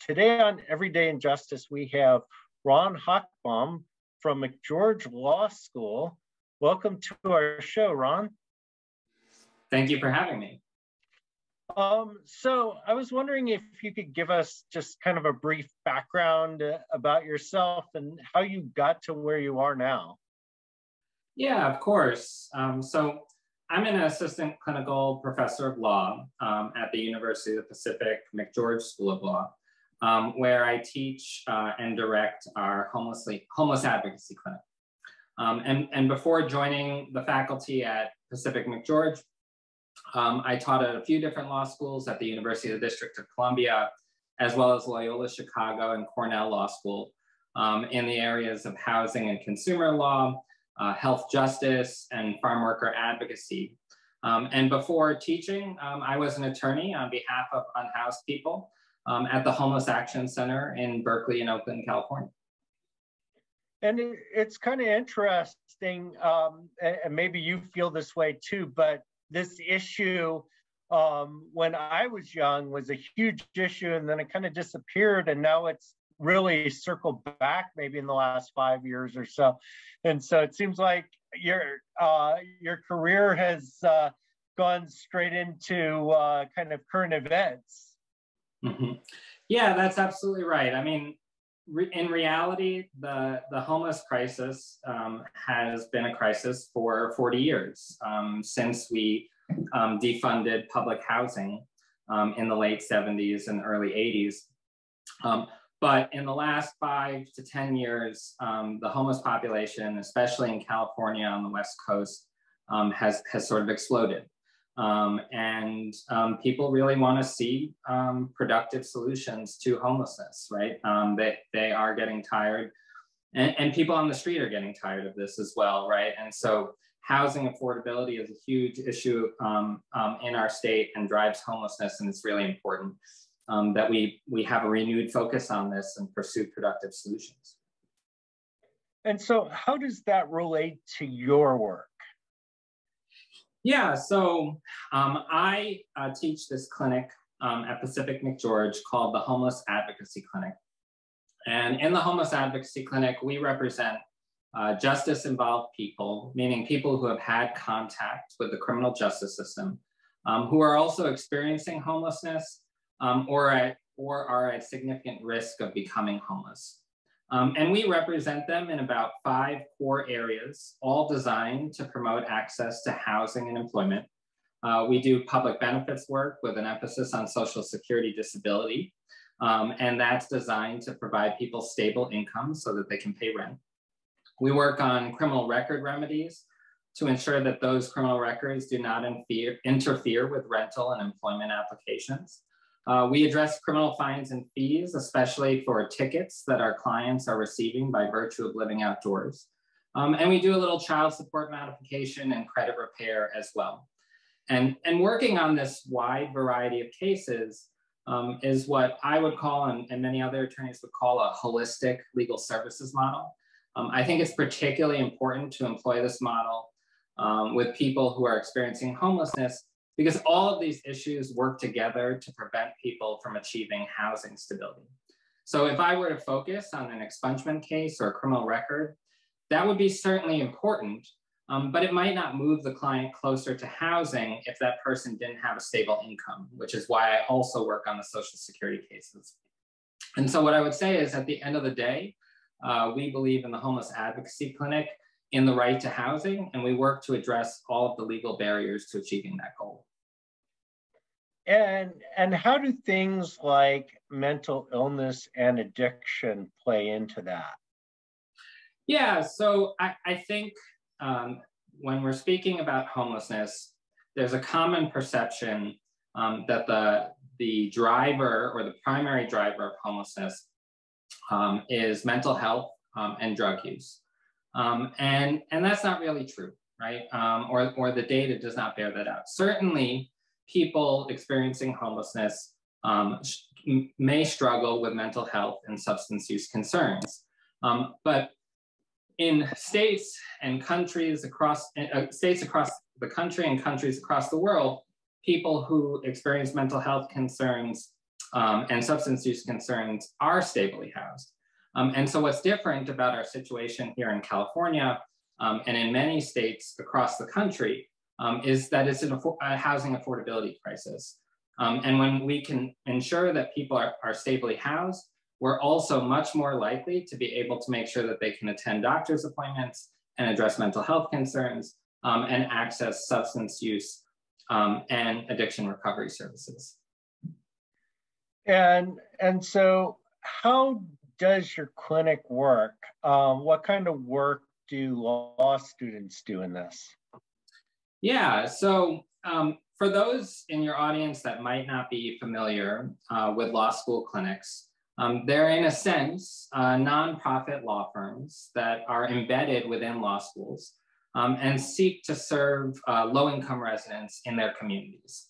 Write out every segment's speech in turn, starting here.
Today on Everyday Injustice, we have Ron Hochbaum from McGeorge Law School. Welcome to our show, Ron. Thank you for having me. So I was wondering if you could give us just kind of a brief background about yourself and how you got to where you are now. Yeah, of course. So I'm an assistant clinical professor of law at the University of the Pacific McGeorge School of Law, where I teach and direct our Homeless Advocacy Clinic. And before joining the faculty at Pacific McGeorge, I taught at a few different law schools at the University of the District of Columbia, as well as Loyola Chicago and Cornell Law School in the areas of housing and consumer law, health justice, and farm worker advocacy. And before teaching, I was an attorney on behalf of unhoused people at the Homeless Action Center in Berkeley and Oakland, California. And it's kind of interesting, and maybe you feel this way too, but this issue, when I was young, was a huge issue, and then it kind of disappeared, and now it's really circled back maybe in the last 5 years or so. And so it seems like your career has gone straight into kind of current events. Mm-hmm. Yeah, that's absolutely right. I mean, in reality, the homeless crisis has been a crisis for 40 years since we defunded public housing in the late 70s and early 80s. But in the last 5 to 10 years, the homeless population, especially in California on the West Coast, has sort of exploded. And people really want to see productive solutions to homelessness, right? They are getting tired, and people on the street are getting tired of this as well, right? And so housing affordability is a huge issue in our state and drives homelessness, and it's really important that we have a renewed focus on this and pursue productive solutions. And so how does that relate to your work? Yeah, so I teach this clinic at Pacific McGeorge called the Homeless Advocacy Clinic. And in the Homeless Advocacy Clinic, we represent justice-involved people, meaning people who have had contact with the criminal justice system, who are also experiencing homelessness or are at significant risk of becoming homeless. And we represent them in about 5 core areas, all designed to promote access to housing and employment. We do public benefits work with an emphasis on Social Security disability, and that's designed to provide people stable income so that they can pay rent. We work on criminal record remedies to ensure that those criminal records do not interfere with rental and employment applications. We address criminal fines and fees, especially for tickets that our clients are receiving by virtue of living outdoors. And we do a little child support modification and credit repair as well. And working on this wide variety of cases is what I would call, and many other attorneys would call, a holistic legal services model. I think it's particularly important to employ this model with people who are experiencing homelessness, because all of these issues work together to prevent people from achieving housing stability. So if I were to focus on an expungement case or a criminal record, that would be certainly important, but it might not move the client closer to housing if that person didn't have a stable income, which is why I also work on the Social Security cases. And so what I would say is, at the end of the day, we believe in the Homeless Advocacy Clinic in the right to housing, and we work to address all of the legal barriers to achieving that goal. And how do things like mental illness and addiction play into that? Yeah, so I think when we're speaking about homelessness, there's a common perception that the driver or the primary driver of homelessness is mental health and drug use. And that's not really true, right? Or the data does not bear that out. Certainly, people experiencing homelessness may struggle with mental health and substance use concerns. But in states and countries across the country and countries across the world, people who experience mental health concerns and substance use concerns are stably housed. And so what's different about our situation here in California and in many states across the country is that it's a housing affordability crisis. And when we can ensure that people are stably housed, we're also much more likely to be able to make sure that they can attend doctor's appointments and address mental health concerns and access substance use and addiction recovery services. And so how does your clinic work? What kind of work do law students do in this? Yeah, so for those in your audience that might not be familiar with law school clinics, they're in a sense nonprofit law firms that are embedded within law schools and seek to serve low-income residents in their communities.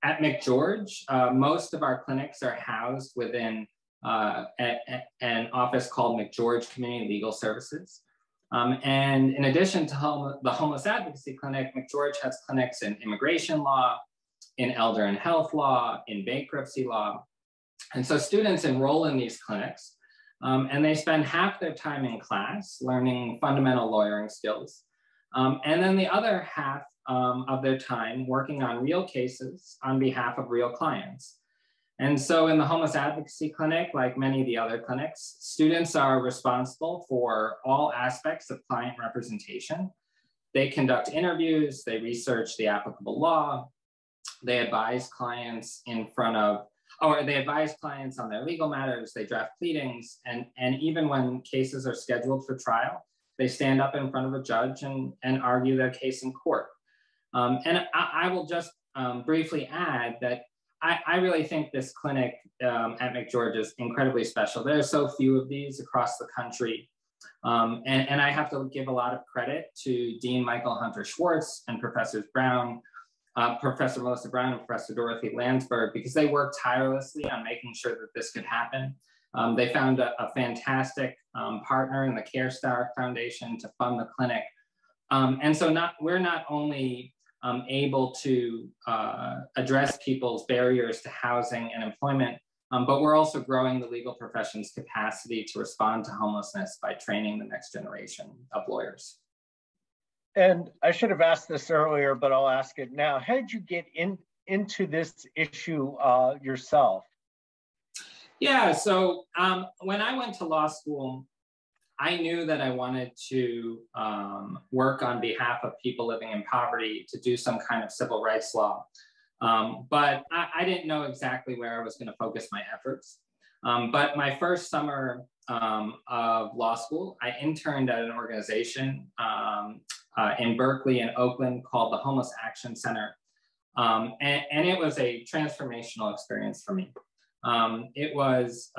At McGeorge, most of our clinics are housed within an office called McGeorge Community Legal Services. And in addition to the Homeless Advocacy Clinic, McGeorge has clinics in immigration law, in elder and health law, in bankruptcy law. And so students enroll in these clinics and they spend half their time in class learning fundamental lawyering skills. And then the other half of their time working on real cases on behalf of real clients. And so in the Homeless Advocacy Clinic, like many of the other clinics, students are responsible for all aspects of client representation. They conduct interviews, they research the applicable law, they advise clients they advise clients on their legal matters, they draft pleadings, and even when cases are scheduled for trial, they stand up in front of a judge and argue their case in court. And I will just briefly add that I really think this clinic at McGeorge is incredibly special. There are so few of these across the country. And I have to give a lot of credit to Dean Michael Hunter Schwartz and Professor Melissa Brown and Professor Dorothy Landsberg, because they worked tirelessly on making sure that this could happen. They found a fantastic partner in the CareStar Foundation to fund the clinic. And so we're not only able to address people's barriers to housing and employment, but we're also growing the legal profession's capacity to respond to homelessness by training the next generation of lawyers. And I should have asked this earlier, but I'll ask it now. How did you get into this issue yourself? Yeah, so when I went to law school, I knew that I wanted to work on behalf of people living in poverty, to do some kind of civil rights law. But I didn't know exactly where I was going to focus my efforts. But my first summer of law school, I interned at an organization in Berkeley and Oakland called the Homeless Action Center. And it was a transformational experience for me. It was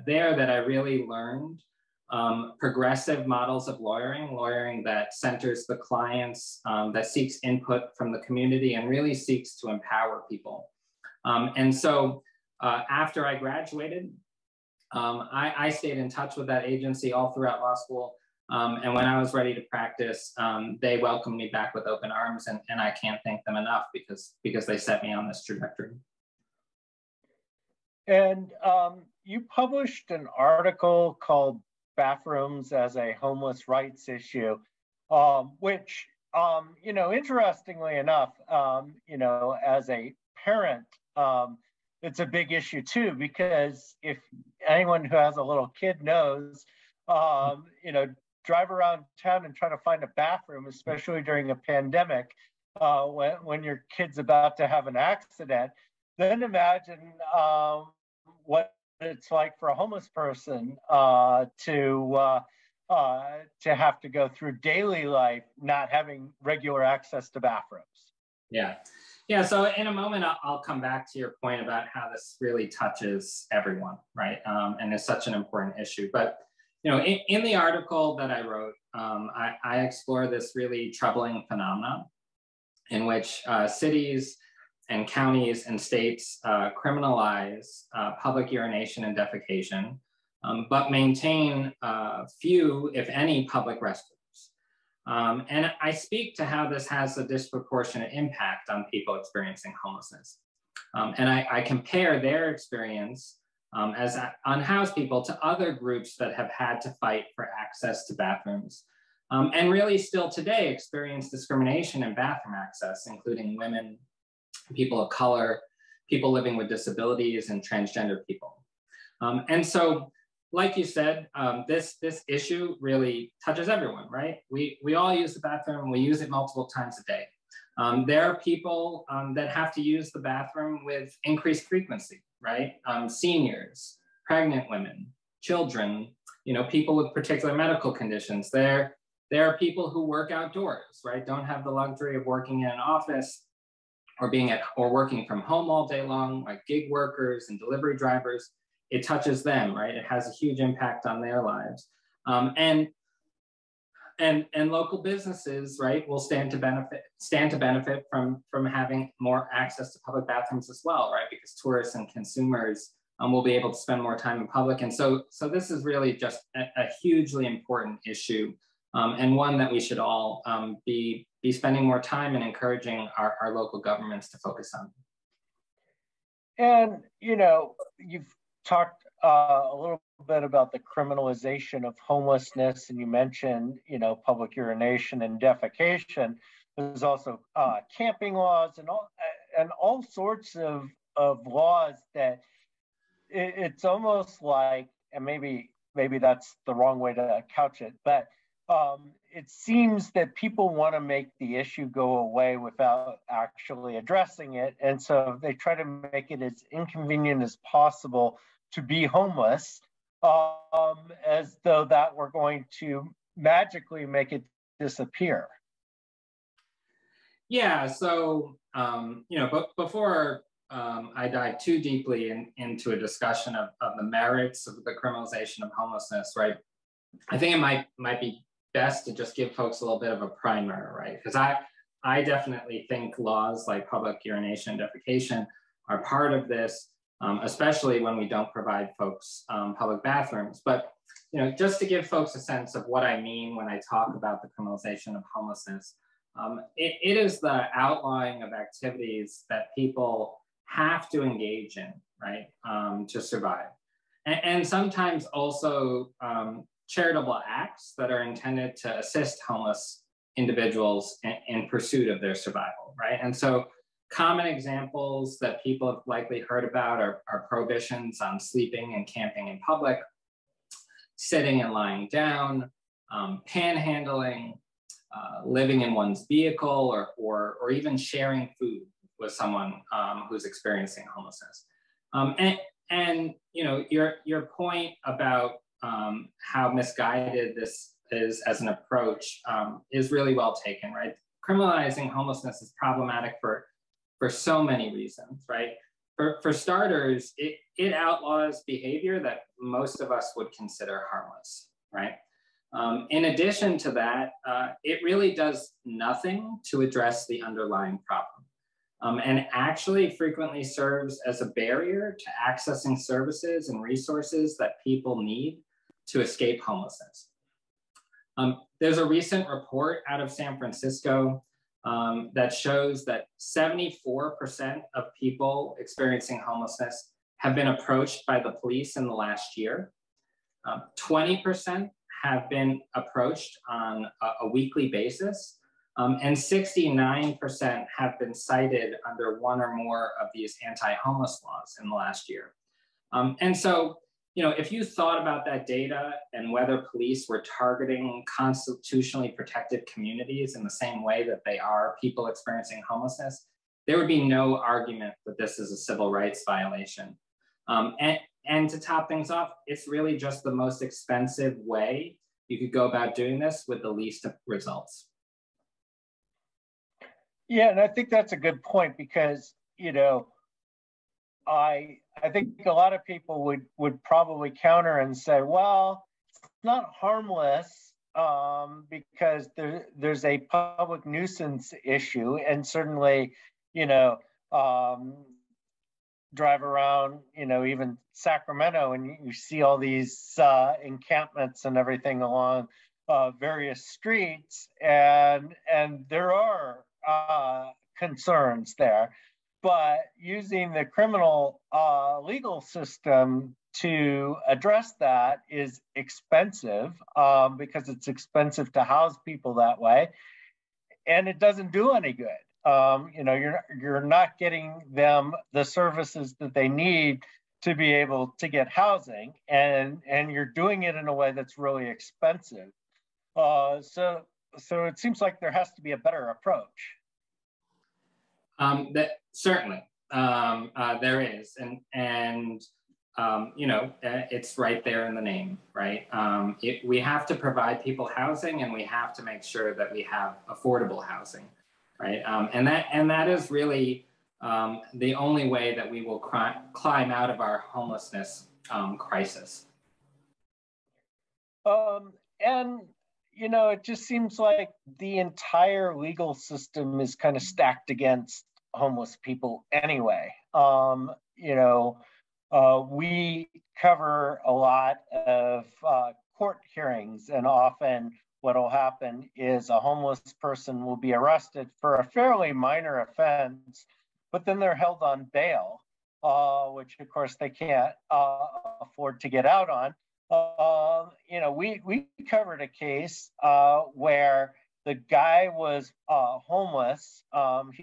there that I really learned progressive models of lawyering that centers the clients, that seeks input from the community and really seeks to empower people. And so after I graduated, I stayed in touch with that agency all throughout law school. And when I was ready to practice, they welcomed me back with open arms, and I can't thank them enough because they set me on this trajectory. And you published an article called Bathrooms as a Homeless Rights Issue, which, interestingly enough, as a parent, it's a big issue too, because if anyone who has a little kid knows, drive around town and try to find a bathroom, especially during a pandemic, when your kid's about to have an accident, then imagine what it's like for a homeless person to have to go through daily life not having regular access to bathrooms. Yeah. So in a moment, I'll come back to your point about how this really touches everyone, right? And is such an important issue. But in the article that I wrote, I explore this really troubling phenomenon in which cities and counties and states criminalize public urination and defecation, but maintain few, if any, public restrooms. And I speak to how this has a disproportionate impact on people experiencing homelessness. And I compare their experience as unhoused people to other groups that have had to fight for access to bathrooms. And really still today experience discrimination in bathroom access, including women, people of color, people living with disabilities, and transgender people. And so, like you said, this issue really touches everyone, right? We all use the bathroom, we use it multiple times a day. There are people that have to use the bathroom with increased frequency, right? Seniors, pregnant women, children, people with particular medical conditions. There are people who work outdoors, right? Don't have the luxury of working in an office or working from home all day long, like gig workers and delivery drivers. It touches them, right? It has a huge impact on their lives. And local businesses, right, will stand to benefit from having more access to public bathrooms as well, right? Because tourists and consumers will be able to spend more time in public. And so this is really just a hugely important issue, and one that we should all be spending more time and encouraging our local governments to focus on. And, you've talked a little bit about the criminalization of homelessness, and you mentioned, public urination and defecation. There's also camping laws and all sorts of laws that it's almost like, and maybe that's the wrong way to couch it, but it seems that people want to make the issue go away without actually addressing it. And so they try to make it as inconvenient as possible to be homeless, as though that were going to magically make it disappear. Yeah, so, but before I dive too deeply into a discussion of the merits of the criminalization of homelessness, right? I think it might be best to just give folks a little bit of a primer, right? Because I definitely think laws like public urination and defecation are part of this, especially when we don't provide folks public bathrooms. But just to give folks a sense of what I mean when I talk about the criminalization of homelessness, it is the outlawing of activities that people have to engage in, right, to survive. And sometimes also charitable acts that are intended to assist homeless individuals in pursuit of their survival, right? And so common examples that people have likely heard about are prohibitions on sleeping and camping in public, sitting and lying down, panhandling, living in one's vehicle, or even sharing food with someone who's experiencing homelessness. And your point about how misguided this is as an approach is really well taken, right? Criminalizing homelessness is problematic for so many reasons, right? For starters, it outlaws behavior that most of us would consider harmless, right? In addition to that, it really does nothing to address the underlying problem, and actually frequently serves as a barrier to accessing services and resources that people need to escape homelessness. There's a recent report out of San Francisco that shows that 74% of people experiencing homelessness have been approached by the police in the last year. 20% have been approached on a weekly basis, and 69% have been cited under one or more of these anti-homeless laws in the last year. And so, if you thought about that data and whether police were targeting constitutionally protected communities in the same way that they are people experiencing homelessness, there would be no argument that this is a civil rights violation. And to top things off, it's really just the most expensive way you could go about doing this with the least results. Yeah, and I think that's a good point because, I think a lot of people would probably counter and say, well, it's not harmless because there's a public nuisance issue, and certainly, drive around, even Sacramento, and you see all these encampments and everything along various streets, and there are concerns there. but using the criminal legal system to address that is expensive because it's expensive to house people that way, and it doesn't do any good. You're not getting them the services that they need to be able to get housing, and you're doing it in a way that's really expensive. So it seems like there has to be a better approach. That certainly there is, and it's right there in the name, right? We have to provide people housing, and we have to make sure that we have affordable housing, right? And that is really the only way that we will climb out of our homelessness crisis. And it just seems like the entire legal system is kind of stacked against homeless people anyway. We cover a lot of court hearings, and often what will happen is a homeless person will be arrested for a fairly minor offense, but then they're held on bail, which of course they can't afford to get out on. We covered a case where the guy was homeless.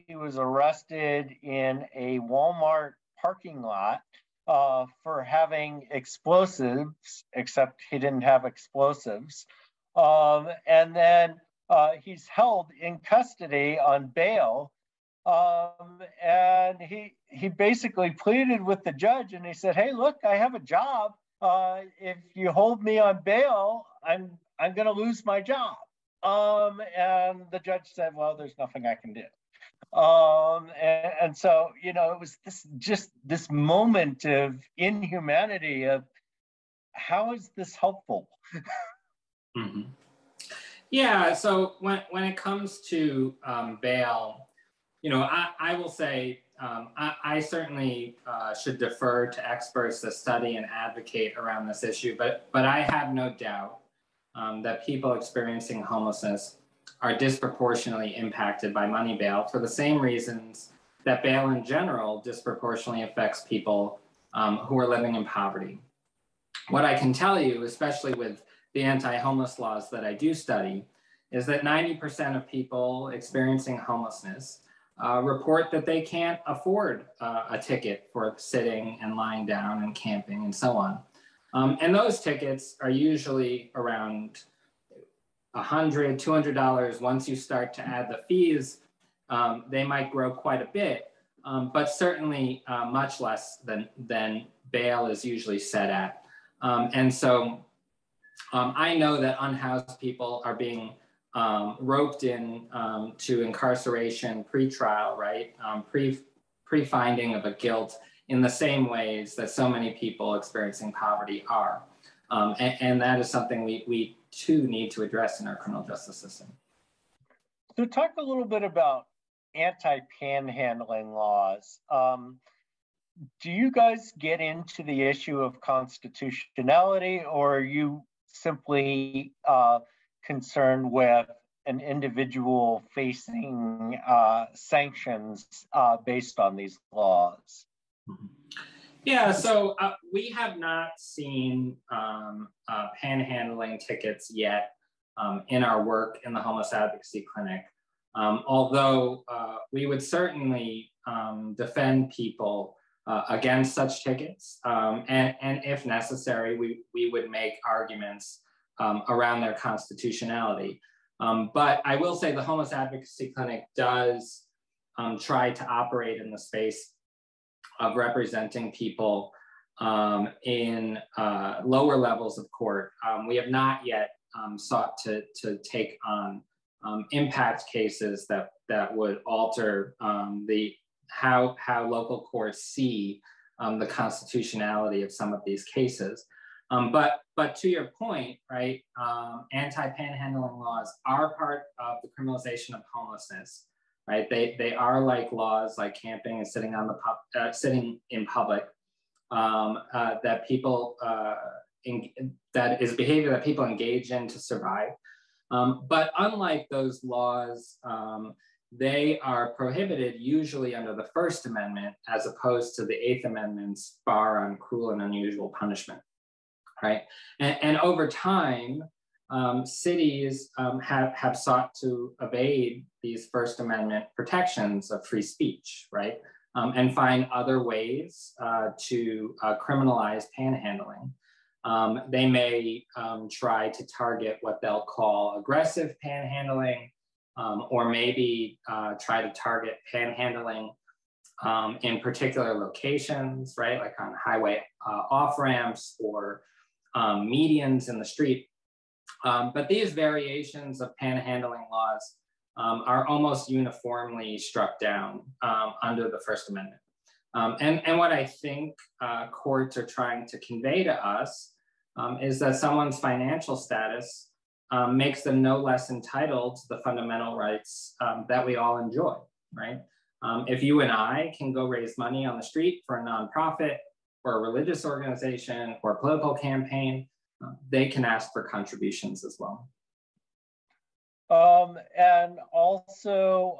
He was arrested in a Walmart parking lot for having explosives, except he didn't have explosives. And then he's held in custody on bail. And he basically pleaded with the judge, and he said, "Hey, look, I have a job. If you hold me on bail, I'm going to lose my job." And the judge said, "Well, there's nothing I can do." And so, it was this moment of inhumanity of how is this helpful? Mm-hmm. Yeah. So when it comes to bail, I will say I certainly should defer to experts to study and advocate around this issue, but I have no doubt that people experiencing homelessness are disproportionately impacted by money bail for the same reasons that bail in general disproportionately affects people who are living in poverty. What I can tell you, especially with the anti-homeless laws that I do study, is that 90% of people experiencing homelessness report that they can't afford a ticket for sitting and lying down and camping and so on. And those tickets are usually around $100, $200. Once you start to add the fees, they might grow quite a bit, but certainly much less than bail is usually set at. And so I know that unhoused people are being roped in to incarceration pre-trial, right? Pre-finding of a guilt in the same ways that so many people experiencing poverty are. And that is something we too need to address in our criminal justice system. So talk a little bit about anti-panhandling laws. Do you guys get into the issue of constitutionality, or are you simply concerned with an individual facing sanctions based on these laws? Mm-hmm. Yeah, so we have not seen panhandling tickets yet in our work in the Homeless Advocacy Clinic, although we would certainly defend people against such tickets, and if necessary, we would make arguments around their constitutionality. But I will say the Homeless Advocacy Clinic does try to operate in the space of representing people in lower levels of court. We have not yet sought to take on impact cases that would alter how local courts see the constitutionality of some of these cases. But to your point, right, anti-panhandling laws are part of the criminalization of homelessness. Right, they are like laws like camping and sitting sitting in public. That people that is behavior that people engage in to survive. But unlike those laws, they are prohibited usually under the First Amendment, as opposed to the Eighth Amendment's bar on cruel and unusual punishment, right? And over time, cities have sought to evade these First Amendment protections of free speech, right? And find other ways to criminalize panhandling. They may try to target what they'll call aggressive panhandling, or maybe try to target panhandling in particular locations, right? Like on highway off-ramps or medians in the street. But these variations of panhandling laws are almost uniformly struck down under the First Amendment. And what I think courts are trying to convey to us is that someone's financial status makes them no less entitled to the fundamental rights that we all enjoy, right? If you and I can go raise money on the street for a nonprofit or a religious organization or a political campaign, they can ask for contributions as well. And also,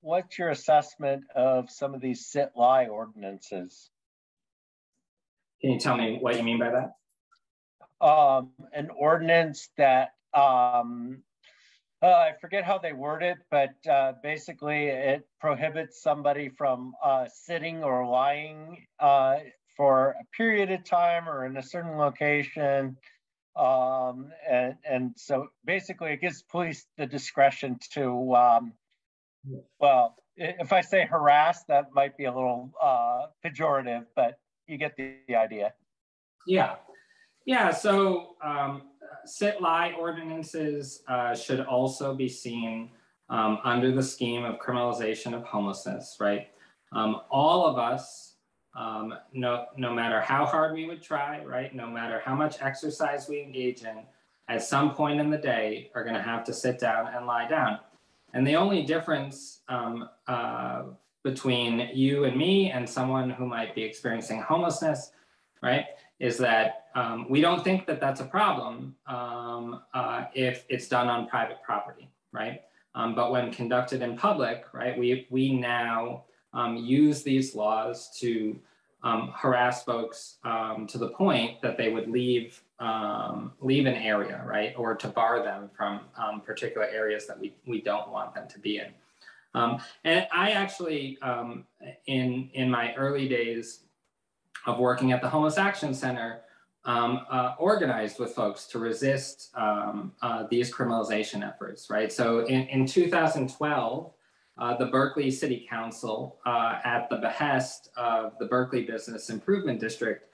what's your assessment of some of these sit-lie ordinances? Can you tell me what you mean by that? An ordinance that, I forget how they word it, but basically it prohibits somebody from sitting or lying for a period of time or in a certain location. And so basically it gives police the discretion to, well, if I say harass, that might be a little pejorative, but you get the idea. Yeah, so sit-lie ordinances should also be seen under the scheme of criminalization of homelessness, right? All of us, no matter how hard we would try, right? No matter how much exercise we engage in, at some point in the day are gonna have to sit down and lie down. And the only difference between you and me and someone who might be experiencing homelessness, right, is that we don't think that that's a problem if it's done on private property, right? But when conducted in public, right, we now use these laws to harass folks to the point that they would leave an area, right, or to bar them from particular areas that we don't want them to be in. And I actually, in my early days of working at the Homeless Action Center, organized with folks to resist these criminalization efforts, right? So in 2012, the Berkeley City Council, at the behest of the Berkeley Business Improvement District,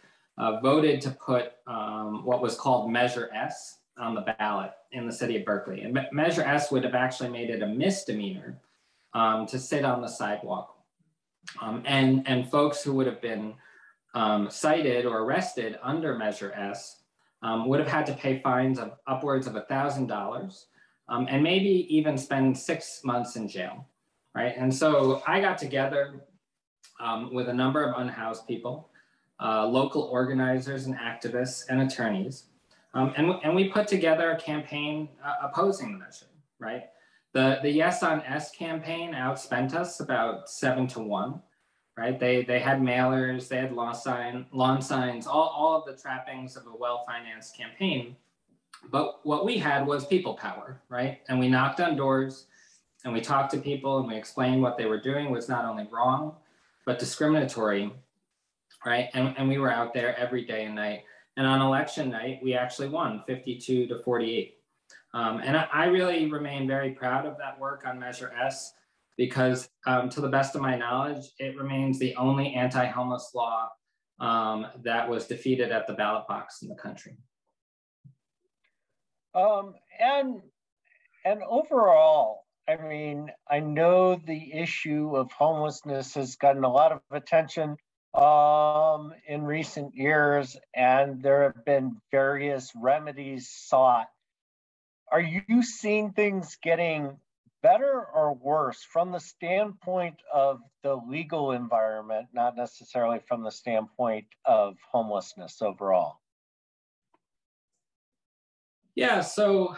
voted to put what was called Measure S on the ballot in the city of Berkeley. And Measure S would have actually made it a misdemeanor to sit on the sidewalk. And folks who would have been cited or arrested under Measure S would have had to pay fines of upwards of $1,000 and maybe even spend 6 months in jail, right? And so I got together with a number of unhoused people, local organizers and activists and attorneys, and we put together a campaign opposing the measure, right? The Yes on S campaign outspent us about 7-1. Right? They had mailers, they had lawn signs, all of the trappings of a well-financed campaign. But what we had was people power, right? And we knocked on doors and we talked to people and we explained what they were doing was not only wrong, but discriminatory, right? And we were out there every day and night. And on election night, we actually won 52-48. And I really remain very proud of that work on Measure S, because to the best of my knowledge, it remains the only anti-homeless law that was defeated at the ballot box in the country. And overall, I mean, I know the issue of homelessness has gotten a lot of attention in recent years, and there have been various remedies sought. Are you seeing things getting better or worse from the standpoint of the legal environment, not necessarily from the standpoint of homelessness overall? Yeah, so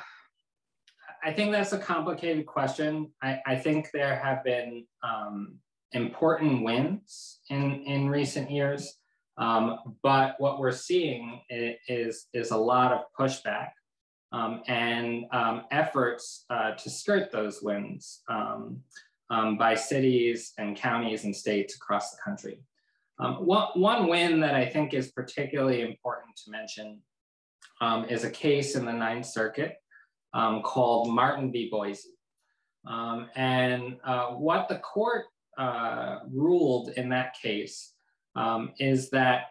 I think that's a complicated question. I think there have been important wins in recent years, but what we're seeing is a lot of pushback and efforts to skirt those wins by cities and counties and states across the country. One win that I think is particularly important to mention is a case in the Ninth Circuit called Martin v. Boise. And what the court ruled in that case is that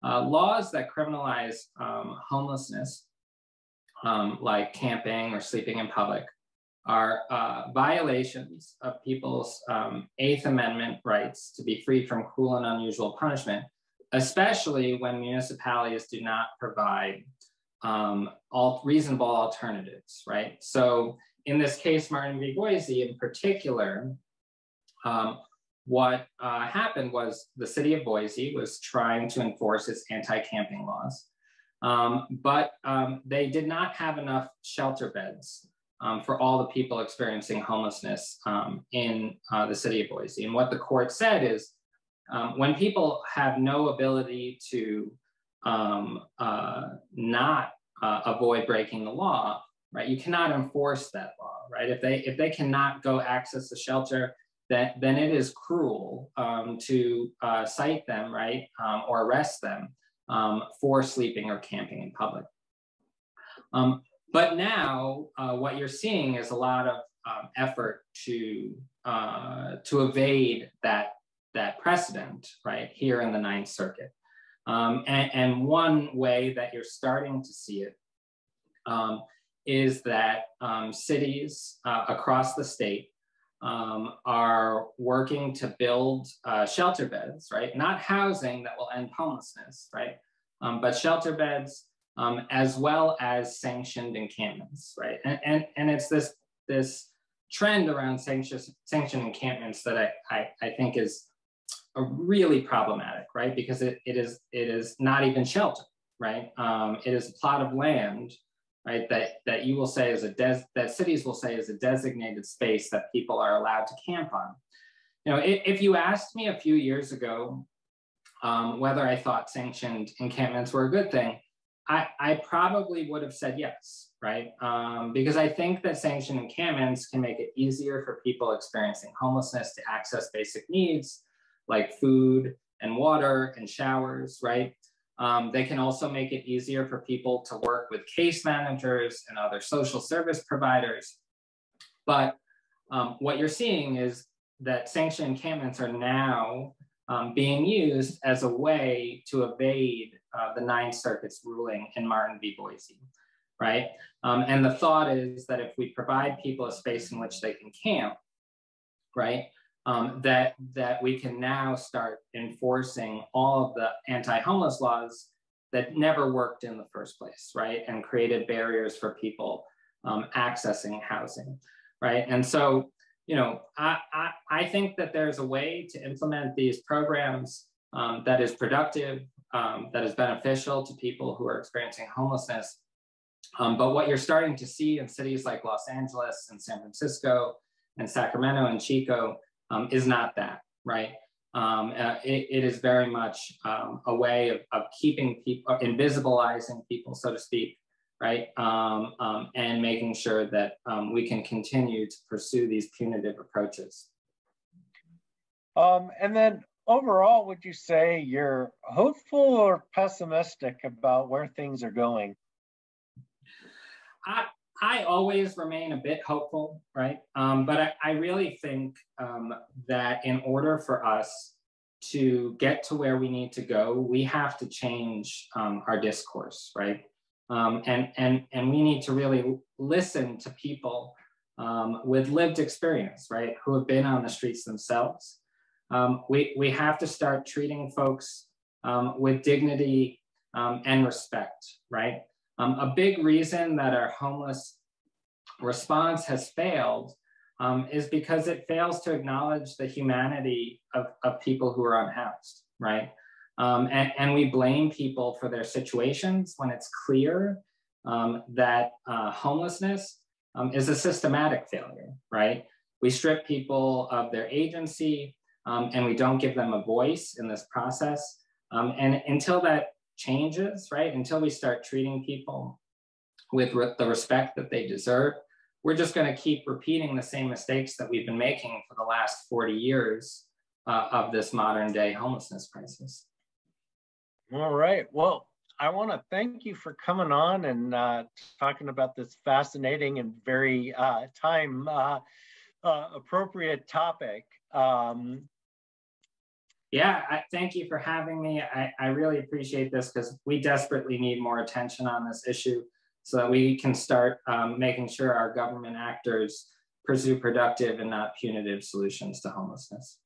laws that criminalize homelessness, like camping or sleeping in public, are violations of people's Eighth Amendment rights to be free from cruel and unusual punishment, especially when municipalities do not provide reasonable alternatives, right? So in this case, Martin v. Boise in particular, what happened was the city of Boise was trying to enforce its anti-camping laws, but they did not have enough shelter beds for all the people experiencing homelessness in the city of Boise. And what the court said is, when people have no ability to not avoid breaking the law, right? You cannot enforce that law, right? If they cannot go access the shelter, then it is cruel to cite them, right, or arrest them for sleeping or camping in public. But now what you're seeing is a lot of effort to evade that precedent, right, here in the Ninth Circuit. And one way that you're starting to see it is that cities across the state are working to build shelter beds, right? Not housing that will end homelessness, right? But shelter beds as well as sanctioned encampments, right? And it's this trend around sanctioned encampments that I think is really problematic, right? Because it is not even shelter, right? It is a plot of land, right? That you will say is that cities will say is a designated space that people are allowed to camp on. You know, if you asked me a few years ago whether I thought sanctioned encampments were a good thing, I probably would have said yes, right? Because I think that sanctioned encampments can make it easier for people experiencing homelessness to access basic needs like food and water and showers, right? They can also make it easier for people to work with case managers and other social service providers. But what you're seeing is that sanctioned encampments are now being used as a way to evade the Ninth Circuit's ruling in Martin v. Boise, right? And the thought is that if we provide people a space in which they can camp, right, that we can now start enforcing all of the anti-homeless laws that never worked in the first place, right? And created barriers for people accessing housing, right? And so, you know, I think that there's a way to implement these programs that is productive, that is beneficial to people who are experiencing homelessness. But what you're starting to see in cities like Los Angeles and San Francisco and Sacramento and Chico is not that, right? It is very much a way of keeping people, invisibilizing people, so to speak, right? And making sure that we can continue to pursue these punitive approaches. And then overall, would you say you're hopeful or pessimistic about where things are going? I always remain a bit hopeful, right? But I really think that in order for us to get to where we need to go, we have to change our discourse, right? And we need to really listen to people with lived experience, right? Who have been on the streets themselves. We have to start treating folks with dignity and respect, right? A big reason that our homeless response has failed is because it fails to acknowledge the humanity of people who are unhoused, right? And we blame people for their situations when it's clear that homelessness is a systematic failure, right? We strip people of their agency and we don't give them a voice in this process. And until that changes, right, until we start treating people with the respect that they deserve, we're just going to keep repeating the same mistakes that we've been making for the last 40 years of this modern day homelessness crisis. All right. Well, I want to thank you for coming on and talking about this fascinating and very time appropriate topic. Yeah, thank you for having me. I really appreciate this because we desperately need more attention on this issue so that we can start making sure our government actors pursue productive and not punitive solutions to homelessness.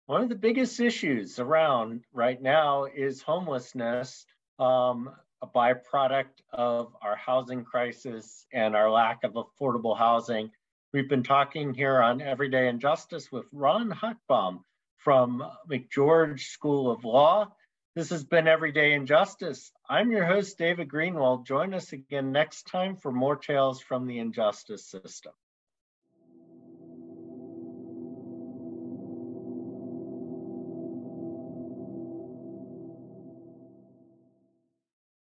One of the biggest issues around right now is homelessness, a byproduct of our housing crisis and our lack of affordable housing. We've been talking here on Everyday Injustice with Ron Hochbaum from McGeorge School of Law. This has been Everyday Injustice. I'm your host, David Greenwald. Join us again next time for more tales from the injustice system.